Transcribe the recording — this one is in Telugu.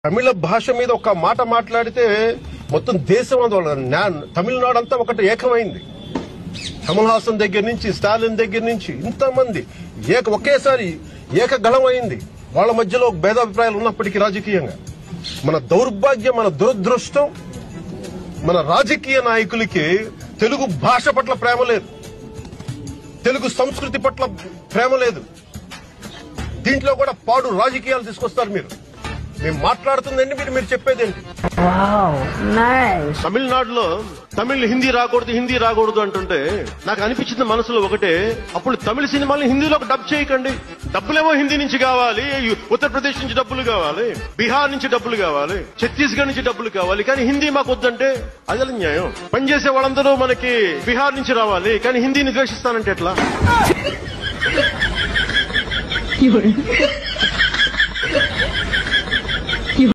తమిళ భాష మీద ఒక మాట మాట్లాడితే మొత్తం దేశం తమిళనాడు అంతా ఒకటి ఏకమైంది. కమల్ హాసన్ దగ్గర నుంచి స్టాలిన్ దగ్గర నుంచి ఇంతమంది ఒకేసారి ఏకగళం అయింది. వాళ్ళ మధ్యలో భేదాభిప్రాయాలు ఉన్నప్పటికీ రాజకీయంగా మన దౌర్భాగ్యం, మన దురదృష్టం, మన రాజకీయ నాయకులకి తెలుగు భాష పట్ల ప్రేమ లేదు, తెలుగు సంస్కృతి పట్ల ప్రేమ లేదు. దీంట్లో కూడా పాడు రాజకీయాలు తీసుకొస్తారు. మేము మాట్లాడుతుందండి, మీరు చెప్పేదేంటి? తమిళనాడులో తమిళ్ హిందీ రాకూడదు అంటుంటే నాకు అనిపించింది మనసులో ఒకటే, అప్పుడు తమిళ సినిమాల్ని హిందీలోకి డబ్ చేయకండి. డబ్బులేమో హిందీ నుంచి కావాలి, ఉత్తరప్రదేశ్ నుంచి డబ్బులు కావాలి, బీహార్ నుంచి డబ్బులు కావాలి, ఛత్తీస్గఢ్ నుంచి డబ్బులు కావాలి, కానీ హిందీ మాకు వద్దంటే అదే న్యాయం. పనిచేసే వాళ్ళందరూ మనకి బీహార్ నుంచి రావాలి, కానీ హిందీని ద్వేషిస్తానంటే ఎట్లా?